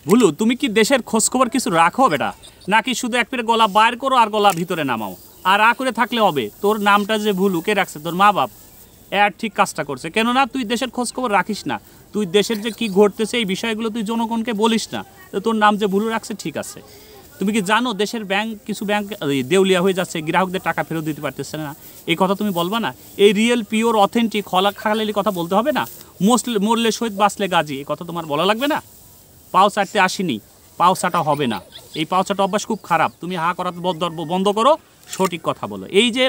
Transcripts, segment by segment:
ভুলু, তুমি কি দেশের খোঁজখবর কিছু রাখো বেটা, নাকি শুধু এক পেরে গলা বাইর করো আর গলা ভিতরে নামাও? আর করে থাকলে হবে? তোর নামটা যে ভুলু, কে রাখছে? তোর মা বাপ। ঠিক কাজটা করছে। কেননা তুই দেশের খোঁজখবর রাখিস না, তুই দেশের যে কি ঘটতেছে এই বিষয়গুলো তুই জনগণকে বলিস না, তো তোর নাম যে ভুলু রাখছে ঠিক আছে। তুমি কি জানো দেশের কিছু ব্যাংক দেউলিয়া হয়ে যাচ্ছে, গ্রাহকদের টাকা ফেরত দিতে পারতেছে না? এই কথা তুমি বলবা না? এই রিয়েল পিওর অথেন্টিক খালালি কথা বলতে হবে না? মরলে শহীদ বাঁচলে গাজী, এই কথা তোমার বলা লাগবে না? পাও চাটতে আসিনি, পাও চাটা হবে না। এই পাও চাটা অভ্যাস খুব খারাপ। তুমি হা করা বন্ধ করো, সঠিক কথা বলো। এই যে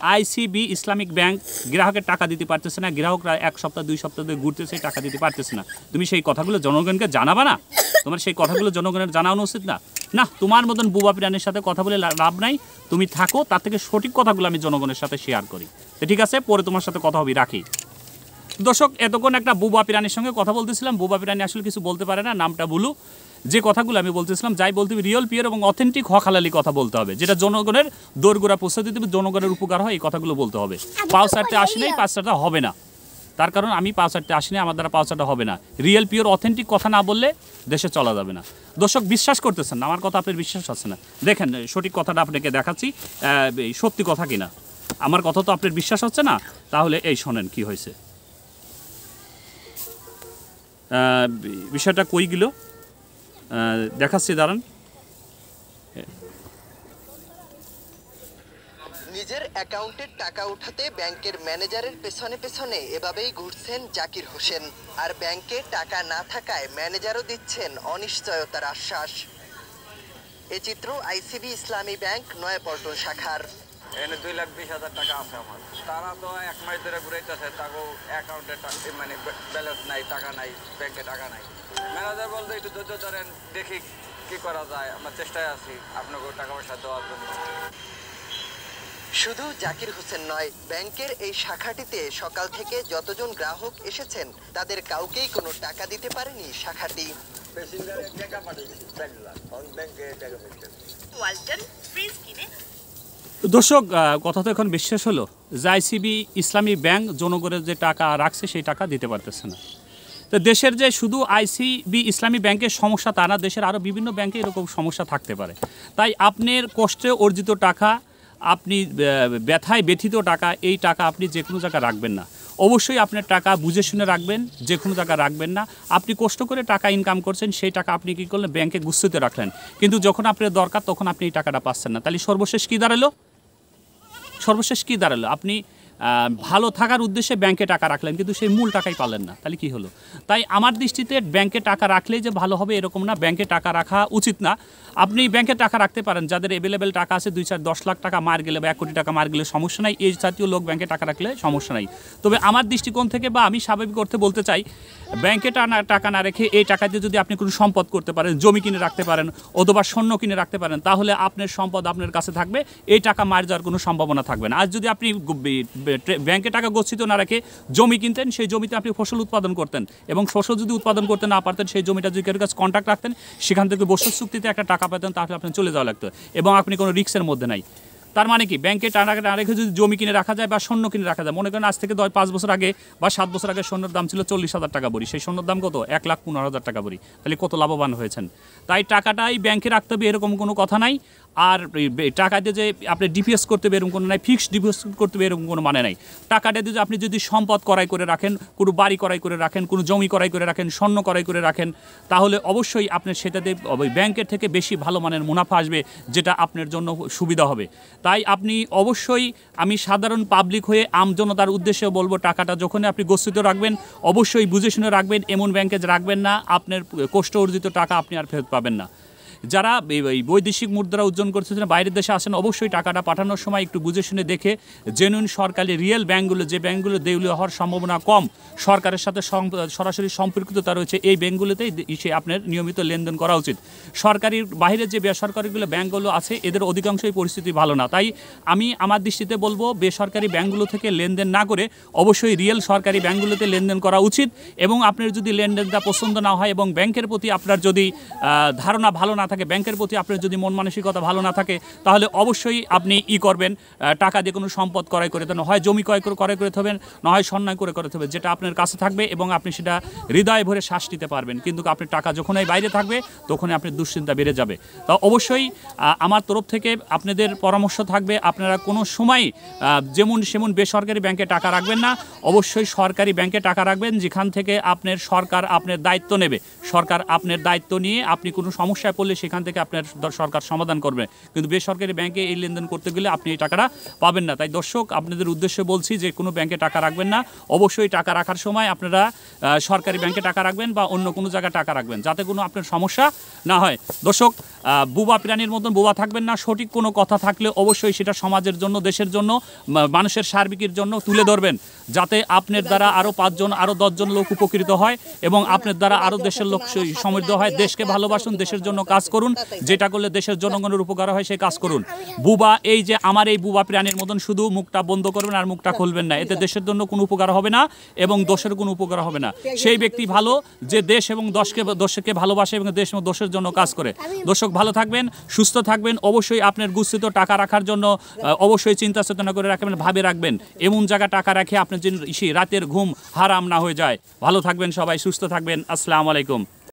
আইসিবি ইসলামিক ব্যাংক গ্রাহকের টাকা দিতে পারতেছে না, গ্রাহকরা 1 সপ্তাহ 2 সপ্তাহ ধরে ঘুরতেছে, টাকা দিতে পারতেছে না, তুমি সেই কথাগুলো জনগণকে জানাবা না? তোমার সেই কথাগুলো জনগণের জানানো উচিত না? না, তোমার মতন বুবা প্রাণীর সাথে কথা বলে লাভ নাই। তুমি থাকো, তার থেকে সঠিক কথাগুলো আমি জনগণের সাথে শেয়ার করি। তো ঠিক আছে, পরে তোমার সাথে কথা হবে, রাখি। দর্শক, এতক্ষণ একটা বুবা প্রাণীর সঙ্গে কথা বলতেছিলাম। বুবা প্রাণী আসলে কিছু বলতে পারে না, নামটা ভুলু। যে কথাগুলো আমি বলতেছিলাম, যাই বলতে হবে রিয়েল পিওর এবং অথেন্টিক হকালালি কথা বলতে হবে, যেটা জনগণের দোরগোড়া পৌঁছে দিতে হবে, জনগণের উপকার হয়, এই কথাগুলো বলতে হবে। পাও চারটে আসি নাই, পাঁচ চারটা হবে না। তার কারণ আমি পাও চারটে আসি নাই, আমার দ্বারা পাও চারটা হবে না। রিয়েল পিওর অথেন্টিক কথা না বললে দেশে চলা যাবে না। দর্শক, বিশ্বাস করতেছেন না আমার কথা? আপনার বিশ্বাস আছে না? দেখেন সঠিক কথাটা আপনাকে দেখাচ্ছি, সত্যি কথা কিনা। আমার কথা তো আপনার বিশ্বাস হচ্ছে না, তাহলে এই শোনেন কি হয়েছে। বিষয়টা কই গেল দেখাচ্ছি, দাঁড়ান। নিজের অ্যাকাউন্টের টাকা উঠাতে ব্যাংকের ম্যানেজারের পেছনে পেছনে এভাবেই ঘুরছেন জাকির হোসেন। আর ব্যাংকে টাকা না থাকায় ম্যানেজারও দিচ্ছেন অনিশ্চয়তার আশ্বাস। এ চিত্র আইসিবি ইসলামী ব্যাংক নয়াপল্টন শাখার। এনে 2,20,000 টাকা আছে আমার। তারা তো 1 মাস ধরে ঘুরাইতেছে, তাকেও অ্যাকাউন্টে মানে ব্যালেন্স নাই, টাকা নাই, ব্যাংকে টাকা নাই। ম্যানেজার বলতে একটু ধৈর্য ধরেন, দেখি কি করা যায়, আমরা চেষ্টায় আছি আপনাকে টাকা পয়সা দেওয়ার জন্য। শুধু জাকির হোসেন নয়, ব্যাংকের এই শাখাটিতে সকাল থেকে যতজন গ্রাহক এসেছেন তাদের কাউকেই কোনো টাকা দিতে পারেনি শাখাটি। দর্শক, কথা তো এখন বিশ্বাস হলো যে আইসিবি ইসলামী ব্যাংক জনগণের যে টাকা রাখছে সেই টাকা দিতে পারতেছে না। তো দেশের যে শুধু আইসিবি ইসলামী ব্যাংকের সমস্যা তা না, দেশের আরও বিভিন্ন ব্যাংকে এরকম সমস্যা থাকতে পারে। তাই আপনার কষ্টে অর্জিত টাকা, আপনি ব্যথায় ব্যথিত টাকা, এই টাকা আপনি যে কোনো জায়গায় রাখবেন না। অবশ্যই আপনার টাকা বুঝে শুনে রাখবেন, যে কোনো জায়গায় রাখবেন না। আপনি কষ্ট করে টাকা ইনকাম করছেন, সেই টাকা আপনি কী করলেন? ব্যাংকে গুছিয়ে রাখলেন, কিন্তু যখন আপনার দরকার তখন আপনি এই টাকাটা পাচ্ছেন না। তাহলে সর্বশেষ কী দাঁড়ালো? আপনি ভালো থাকার উদ্দেশ্যে ব্যাংকে টাকা রাখলেন, কিন্তু সেই মূল টাকাই পালেন না। তাহলে কি হলো? তাই আমার দৃষ্টিতে ব্যাংকে টাকা রাখলেই যে ভালো হবে এরকম না, ব্যাংকে টাকা রাখা উচিত না। আপনি ব্যাংকে টাকা রাখতে পারেন, যাদের অ্যাভেলেবেল টাকা আছে, 2-4-10 লাখ টাকা মার গেলে বা 1 কোটি টাকা মার গেলে সমস্যা নাই, এই জাতীয় লোক ব্যাংকে টাকা রাখলে সমস্যা নাই। তবে আমার দৃষ্টিকোণ থেকে বা আমি স্বাভাবিক অর্থে বলতে চাই, ব্যাংকে টাকা না রেখে এই টাকা দিয়ে যদি আপনি কোনো সম্পদ করতে পারেন, জমি কিনে রাখতে পারেন অথবা স্বর্ণ কিনে রাখতে পারেন, তাহলে আপনার সম্পদ আপনার কাছে থাকবে, এই টাকা মার যাওয়ার কোনো সম্ভাবনা থাকবে না। আজ যদি আপনি ব্যাংকে টাকা গচ্ছিত না রেখে জমি কিনতেন, সেই জমিতে আপনি ফসল উৎপাদন করতেন, এবং ফসল যদি উৎপাদন করতে না পারতেন, সেই জমিটা যদি কেউ কাছে কন্ট্রাক্ট রাখতেন, সেখান থেকে বছর চুক্তিতে একটা টাকা পেতেন, তাহলে আপনার চলে যাওয়া লাগতো এবং আপনি কোনো রিস্কের মধ্যে নাই। তার মানে কি, ব্যাংকে টাকা না রেখে যদি জমি কিনে রাখা যায় বা স্বর্ণ কিনে রাখা যায়, মনে করেন আজ থেকে 5 বছর আগে বা 7 বছর আগে স্বর্ণের দাম ছিল 40,000 টাকা ভরি, সেই স্বর্ণের দাম কত? 1,15,000 টাকা ভরি। তাহলে কত লাভবান হয়েছেন? তাই টাকাটাই ব্যাংকে রাখতে হবে এরকম কোনো কথা নাই। আর টাকা দিয়ে যে আপনি ডিপিএস করতে হবে এরকম কোনো নাই, ফিক্সড ডিপোজিট করতে হবে এরকম কোনো মানে নাই। টাকাটা দিয়ে আপনি যদি সম্পদ ক্রয় করে রাখেন, কোনো বাড়ি ক্রয় করে রাখেন, কোনো জমি ক্রয় করে রাখেন, স্বর্ণ ক্রয় করে রাখেন, তাহলে অবশ্যই আপনার সেটাতে ব্যাংকের থেকে বেশি ভালো মানের মুনাফা আসবে, যেটা আপনার জন্য সুবিধা হবে। তাই আপনি অবশ্যই, আমি সাধারণ পাবলিক হয়ে আমজনতার উদ্দেশ্যে বলবো, টাকাটা যখনই আপনি গচ্ছিত রাখবেন অবশ্যই বুঝে শুনে রাখবেন, এমন ব্যাংকে রাখবেন না আপনার কষ্ট অর্জিত টাকা আপনি আর ফেরত পাবেন না। যারা বৈদেশিক মুদ্রা অর্জন করতেছেন, বাইরের দেশে আসেন, অবশ্যই টাকাটা পাঠানোর সময় একটু বুঝে শুনে দেখে জেনুইন সরকারি রিয়েল ব্যাঙ্কগুলো, যে ব্যাঙ্কগুলো দেউলিয়া হওয়ার সম্ভাবনা কম, সরকারের সাথে সরাসরি সম্পর্কিততা রয়েছে, এই ব্যাঙ্কগুলোতেই আপনার নিয়মিত লেনদেন করা উচিত। সরকারি বাইরের যে বেসরকারিগুলো ব্যাঙ্কগুলো আছে, এদের অধিকাংশই পরিস্থিতি ভালো না। তাই আমি আমার দৃষ্টিতে বলবো, বেসরকারি ব্যাঙ্কগুলো থেকে লেনদেন না করে অবশ্যই রিয়েল সরকারি ব্যাঙ্কগুলোতে লেনদেন করা উচিত। এবং আপনার যদি লেনদেনটা পছন্দ না হয় এবং ব্যাংকের প্রতি আপনার যদি ধারণা ভালো না থাকে, থাকে, ব্যাংকের প্রতি আপনার যদি মন মানসিকতা ভালো না থাকে, তাহলে অবশ্যই আপনি করবেন, টাকা দিয়ে কোনো সম্পদ ক্রয় করে দেন, হয় জমি ক্রয় করে থাকবেন, না হয় সন্ন্যায় করে থাকবেন, যেটা আপনার কাছে থাকবে এবং আপনি সেটা হৃদয় ভরে শ্বাস নিতে পারবেন। কিন্তু আপনার টাকা যখনই বাইরে থাকবে তখনই আপনার দুশ্চিন্তা বেড়ে যাবে। তা অবশ্যই আমার তরফ থেকে আপনাদের পরামর্শ থাকবে, আপনারা কোনো সময় যেমন সেমন বেসরকারি ব্যাংকে টাকা রাখবেন না, অবশ্যই সরকারি ব্যাংকে টাকা রাখবেন, যেখান থেকে আপনার সরকার আপনার দায়িত্ব নেবে। সরকার আপনার দায়িত্ব নিয়ে আপনি কোনো সমস্যায় পড়লে সেখান থেকে আপনার সরকার সমাধান করবে। কিন্তু বেসরকারি ব্যাংকে এই লেনদেন করতে গেলে আপনি এই টাকাটা পাবেন না। তাই দর্শক, আপনাদের উদ্দেশ্যে বলছি যে কোনো ব্যাংকে টাকা রাখবেন না। অবশ্যই টাকা রাখার সময় আপনারা সরকারি ব্যাংকে টাকা রাখবেন বা অন্য কোনো জায়গায় টাকা রাখবেন, যাতে কোনো আপনার সমস্যা না হয়। দর্শক, বুবা প্রাণীর মতন বুবা থাকবেন না। সঠিক কোনো কথা থাকলে অবশ্যই সেটা সমাজের জন্য, দেশের জন্য, মানুষের সার্বিকের জন্য তুলে ধরবেন, যাতে আপনার দ্বারা আরও 5 জন আরও 10 জন লোক উপকৃত হয় এবং আপনার দ্বারা আরও দেশের লোক সমৃদ্ধ হয়। দেশকে ভালোবাসুন, দেশের জন্য কাজ করুন, যেটা করলে দেশের জনগণের উপকার হয় সেই কাজ করুন। বুবা, এই যে আমার এই বুবা প্রাণীর মতন শুধু মুখটা বন্ধ করবেন আর মুখটা খুলবেন না, এতে দেশের জন্য কোনো উপকার হবে না এবং দেশের কোনো উপকার হবে না। সেই ব্যক্তি ভালো যে দেশ এবং দেশকে ভালোবাসে এবং দেশ এবং দেশের জন্য কাজ করে। দর্শক, ভালো থাকবেন, সুস্থ থাকবেন। অবশ্যই আপনার গুচ্ছিত টাকা রাখার জন্য অবশ্যই চিন্তা চেতনা করে রাখবেন, ভাবে রাখবেন, এমন জায়গা টাকা রাখে আপনার যেন রাতের ঘুম হারাম না হয়ে যায়। ভালো থাকবেন সবাই, সুস্থ থাকবেন। আসসালামু আলাইকুম।